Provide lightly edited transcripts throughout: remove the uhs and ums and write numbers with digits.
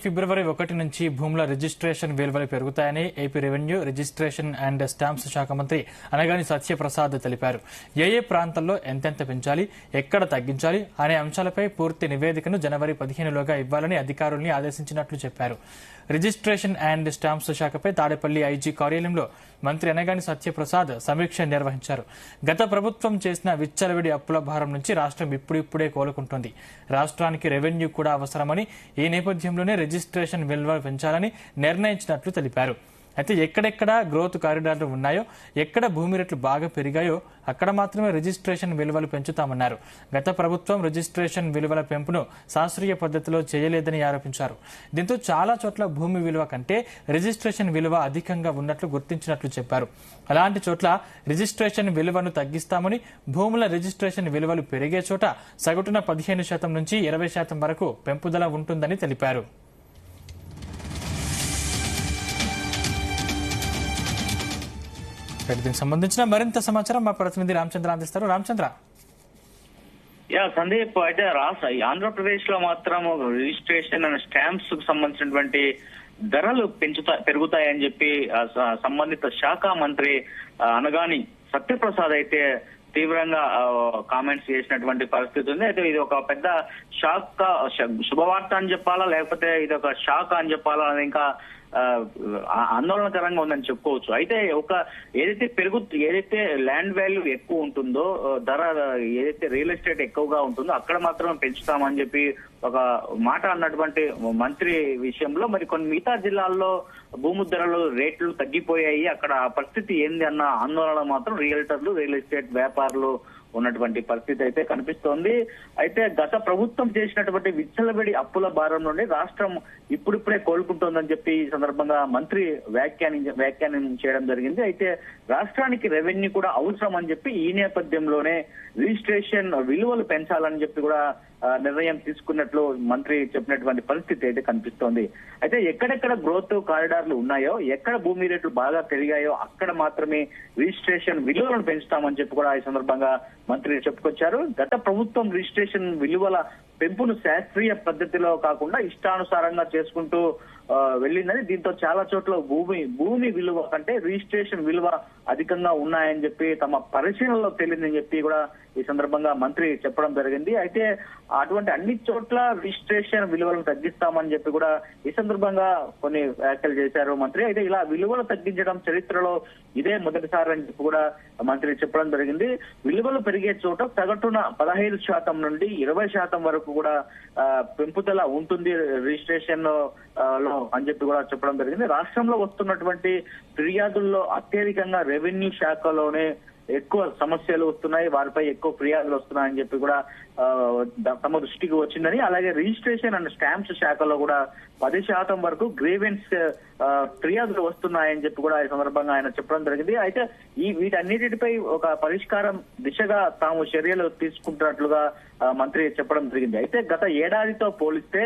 ఫిబ్రవరి 1 నుంచి భూముల రిజిస్ట్రేషన్ విలువలు పెరుగుతాయని AP revenue registration and stamps శాఖ మంత్రి అనగాని సత్యప్రసాద్ తెలిపారు. ఏ ప్రాంతాల్లో ఎంతెంత పెంచాలి, ఎక్కడ తగ్గించాలి అనే అంశాలపై పూర్తి నివేదికను జనవరి 15లోగా ఇవ్వాలని అధికారుల్ని ఆదేశించినట్లు చెప్పారు. రిజిస్ట్రేషన్ అండ్ స్టాంప్స్ శాఖపై తాడేపల్లి ఐజీ కార్యాలయంలో మంత్రి అనగాని సత్యప్రసాద్ సమీక్ష నిర్వహించారు. గత ప్రభుత్వం చేసిన విచ్చలవిడి అప్పుల భారం నుంచి రాష్ట్రం ఇప్పుడిప్పుడే కోలుకుంటోంది. రాష్ట్రానికి రెవెన్యూ కూడా అవసరమని, ఈ నేపథ్యంలోనే రిజిస్ట్రేషన్ విలువలు పెంచాలని నిర్ణయించినట్లు తెలిపారు. అయితే ఎక్కడెక్కడ గ్రోత్ కారిడార్లు ఉన్నాయో, ఎక్కడ భూమి రేట్లు బాగా పెరిగాయో అక్కడ మాత్రమే రిజిస్ట్రేషన్ విలువలు పెంచుతామన్నారు. గత ప్రభుత్వం రిజిస్ట్రేషన్ విలువల పెంపును శాస్త్రీయ పద్ధతిలో చేయలేదని ఆరోపించారు. దీంతో చాలా చోట్ల భూమి విలువ కంటే రిజిస్ట్రేషన్ విలువ అధికంగా ఉన్నట్లు గుర్తించినట్లు చెప్పారు. అలాంటి చోట్ల రిజిస్ట్రేషన్ విలువను తగ్గిస్తామని, భూముల రిజిస్ట్రేషన్ విలువలు పెరిగే చోట సగటున 15% నుంచి 20% వరకు పెంపుదల ఉంటుందని తెలిపారు. దీనికి సంబంధించిన మరింత సమాచారం మా ప్రతినిధి రామచంద్ర అందిస్తారు. రామచంద్ర. సందీప్, అయితే ఆంధ్రప్రదేశ్ లో మాత్రం రిజిస్ట్రేషన్ అండ్ స్టాంప్స్ కు సంబంధించినటువంటి ధరలు పెరుగుతాయని చెప్పి సంబంధిత శాఖ మంత్రి అనగాని సత్యప్రసాద్ అయితే తీవ్రంగా కామెంట్స్ చేసినటువంటి పరిస్థితి ఉంది. అయితే ఇది ఒక పెద్ద షాక్, శుభవార్త అని చెప్పాలా, లేకపోతే ఇది ఒక షాక్ అని చెప్పాలా అని ఇంకా ఆందోళనకరంగా ఉందని చెప్పుకోవచ్చు. అయితే ఏదైతే ల్యాండ్ వాల్యూ ఎక్కువ ఉంటుందో, ధర ఏదైతే రియల్ ఎస్టేట్ ఎక్కువగా ఉంటుందో అక్కడ మాత్రమే పెంచుతామని చెప్పి ఒక మాట అన్నటువంటి మంత్రి విషయంలో మరి కొన్ని మిగతా జిల్లాల్లో భూమి ధరలు రేట్లు తగ్గిపోయాయి, అక్కడ పరిస్థితి ఏంది అన్న ఆందోళన మాత్రం రియల్టర్లు, రియల్ ఎస్టేట్ వ్యాపారులు ఉన్నటువంటి పరిస్థితి అయితే కనిపిస్తోంది. అయితే గత ప్రభుత్వం చేసినటువంటి విచ్చలవిడి అప్పుల భారం నుండి రాష్ట్రం ఇప్పుడిప్పుడే కోలుకుంటోందని చెప్పి ఈ సందర్భంగా మంత్రి వ్యాఖ్యానం చేయడం జరిగింది. అయితే రాష్ట్రానికి రెవెన్యూ కూడా అవసరం అని చెప్పి ఈ నేపథ్యంలోనే రిజిస్ట్రేషన్ విలువలు పెంచాలని చెప్పి కూడా నిర్ణయం తీసుకున్నట్లు మంత్రి చెప్పినటువంటి పరిస్థితి అయితే కనిపిస్తోంది. అయితే ఎక్కడెక్కడ గ్రోత్ కారిడార్లు ఉన్నాయో, ఎక్కడ భూమి రేట్లు బాగా పెరిగాయో అక్కడ మాత్రమే రిజిస్ట్రేషన్ విలువలను పెంచుతామని చెప్పి కూడా ఈ సందర్భంగా మంత్రి చెప్పుకొచ్చారు. గత ప్రభుత్వం రిజిస్ట్రేషన్ విలువల పెంపును శాస్త్రీయ పద్ధతిలో కాకుండా ఇష్టానుసారంగా చేసుకుంటూ వెళ్ళిందని, దీంతో చాలా చోట్ల భూమి విలువ కంటే రిజిస్ట్రేషన్ విలువ అధికంగా ఉన్నాయని చెప్పి తమ పరిశీలనలో తేలిందని చెప్పి కూడా ఈ సందర్భంగా మంత్రి చెప్పడం జరిగింది. అయితే అటువంటి అన్ని చోట్ల రిజిస్ట్రేషన్ విలువలను తగ్గిస్తామని చెప్పి కూడా ఈ సందర్భంగా కొన్ని వ్యాఖ్యలు చేశారు మంత్రి. అయితే ఇలా విలువలు తగ్గించడం చరిత్రలో ఇదే మొదటిసారి అని చెప్పి కూడా మంత్రి చెప్పడం జరిగింది. విలువలు పెరిగే చోట సగటున 15% నుండి 20% వరకు కూడా పెంపుదల ఉంటుంది రిజిస్ట్రేషన్ లో అని చెప్పి కూడా చెప్పడం జరిగింది. రాష్ట్రంలో వస్తున్నటువంటి ఫిర్యాదుల్లో అత్యధికంగా రెవెన్యూ శాఖలోనే ఎక్కువ సమస్యలు వస్తున్నాయి, వారిపై ఎక్కువ ఫిర్యాదులు వస్తున్నాయని చెప్పి కూడా తమ దృష్టికి వచ్చిందని, అలాగే రిజిస్ట్రేషన్ అండ్ స్టాంప్స్ శాఖలో కూడా 10% వరకు గ్రీవెన్స్ ఫిర్యాదులు వస్తున్నాయని చెప్పి కూడా ఈ సందర్భంగా ఆయన చెప్పడం జరిగింది. అయితే వీటన్నిటిపై ఒక పరిష్కారం దిశగా తాము చర్యలు తీసుకుంటున్నట్లుగా మంత్రి చెప్పడం జరిగింది. అయితే గత ఏడాదితో పోలిస్తే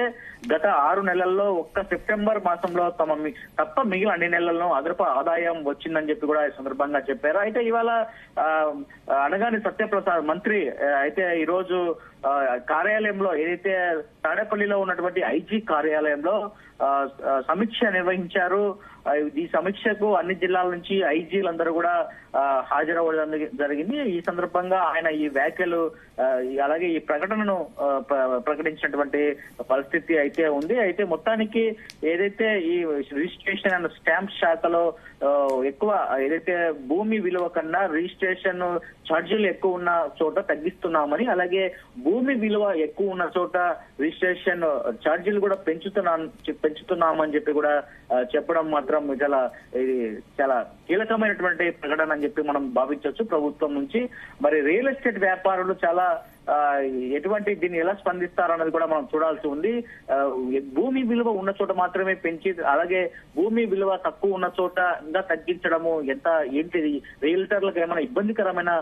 గత 6 నెలల్లో ఒక్క సెప్టెంబర్ మాసంలో తప్ప మిగిలిన అన్ని నెలల్లో అదనపు ఆదాయం వచ్చిందని చెప్పి కూడా ఈ సందర్భంగా చెప్పారు. అయితే ఇవాళ అనగాని సత్యప్రసాద్ మంత్రి అయితే ఈ రోజు కార్యాలయంలో, ఏదైతే తాడేపల్లిలో ఉన్నటువంటి ఐజీ కార్యాలయంలో సమీక్ష నిర్వహించారు. ఈ సమీక్షకు అన్ని జిల్లాల నుంచి ఐజీలందరూ కూడా హాజరవ్వడం జరిగింది. ఈ సందర్భంగా ఆయన ఈ వ్యాఖ్యలు, అలాగే ఈ ప్రకటనను ప్రకటించినటువంటి పరిస్థితి అయితే ఉంది. అయితే మొత్తానికి ఏదైతే ఈ రిజిస్ట్రేషన్ అండ్ స్టాంప్ శాఖలో ఎక్కువ ఏదైతే భూమి విలువ కన్నా రిజిస్ట్రేషన్ ఛార్జీలు ఎక్కువ ఉన్న చోట తగ్గిస్తున్నామని, అలాగే భూమి విలువ ఎక్కువ ఉన్న చోట రిజిస్ట్రేషన్ ఛార్జీలు కూడా పెంచుతున్నామని చెప్పి కూడా చెప్పడం మాత్రం ఇది చాలా కీలకమైనటువంటి ప్రకటన అని చెప్పి మనం భావించవచ్చు ప్రభుత్వం నుంచి. మరి రియల్ ఎస్టేట్ వ్యాపారులు చాలా దీన్ని ఎలా స్పందిస్తారన్నది కూడా మనం చూడాల్సి ఉంది. భూమి విలువ ఉన్న చోట మాత్రమే పెంచి, అలాగే భూమి విలువ తక్కువ ఉన్న చోట ఇంకా తగ్గించడము ఏంటిది, రియల్టర్లకు ఏమైనా ఇబ్బందికరమైన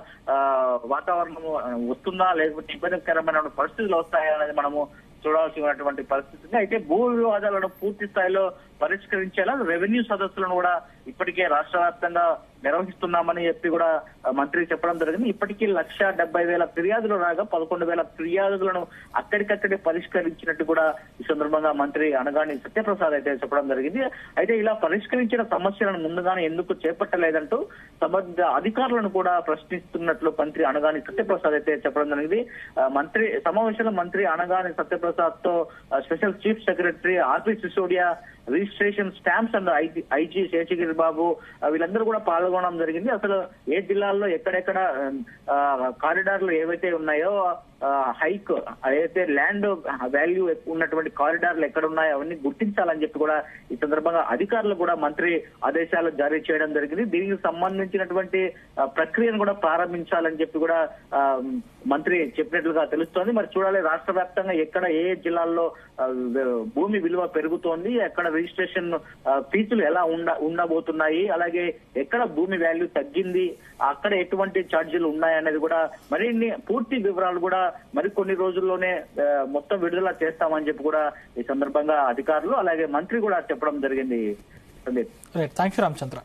వాతావరణం వస్తుందా, లేకపోతే ఇబ్బందికరమైన పరిస్థితులు వస్తాయా అనేది మనము చూడాల్సినటువంటి పరిస్థితి. అయితే భూ వివాదాలను పూర్తి స్థాయిలో పరిష్కరించేలా రెవెన్యూ సదస్సులను కూడా ఇప్పటికే రాష్ట్ర వ్యాప్తంగా నిర్వహిస్తున్నామని చెప్పి కూడా మంత్రి చెప్పడం జరిగింది. ఇప్పటికీ 1,70,000 ఫిర్యాదులు రాగా 11,000 ఫిర్యాదులను అక్కడికక్కడే పరిష్కరించినట్టు కూడా ఈ సందర్భంగా మంత్రి అనగాని సత్యప్రసాద్ అయితే చెప్పడం జరిగింది. అయితే ఇలా పరిష్కరించిన సమస్యలను ముందుగానే ఎందుకు చేపట్టలేదంటూ సంబంధిత అధికారులను కూడా ప్రశ్నిస్తున్నట్లు మంత్రి అనగాని సత్యప్రసాద్ అయితే చెప్పడం జరిగింది. మంత్రి సమావేశంలో మంత్రి అనగాని సత్యప్రసాద్ తో special chief secretary RP Sisodia, registration stamps and IG Seshagiri Babu వీళ్ళందరూ కూడా పాల్గొనడం జరిగింది. అసలు ఏ జిల్లాల్లో ఎక్కడెక్కడ కారిడార్లు ఏవైతే ఉన్నాయో హైక్ ఏదైతే ల్యాండ్ వాల్యూ ఉన్నటువంటి కారిడార్లు ఎక్కడ ఉన్నాయో అవన్నీ గుర్తించాలని చెప్పి కూడా ఈ సందర్భంగా అధికారులు కూడా మంత్రి ఆదేశాలు జారీ చేయడం జరిగింది. దీనికి సంబంధించినటువంటి ప్రక్రియను కూడా ప్రారంభించాలని చెప్పి కూడా మంత్రి చెప్పినట్లుగా తెలుస్తోంది. మరి చూడాలి రాష్ట్ర వ్యాప్తంగా ఎక్కడ ఏ జిల్లాల్లో భూమి విలువ పెరుగుతోంది, ఎక్కడ రిజిస్ట్రేషన్ ఫీజులు ఎలా ఉండబోతున్నాయి, అలాగే ఎక్కడ భూమి వాల్యూ తగ్గింది, అక్కడ ఎటువంటి ఛార్జీలు ఉన్నాయనేది కూడా మరిన్ని పూర్తి వివరాలు కూడా మరికొన్ని రోజుల్లోనే మొత్తం విడుదల చేస్తామని చెప్పి కూడా ఈ సందర్భంగా అధికారులు అలాగే మంత్రి కూడా చెప్పడం జరిగింది. Sandeep, thank you Ramachandra.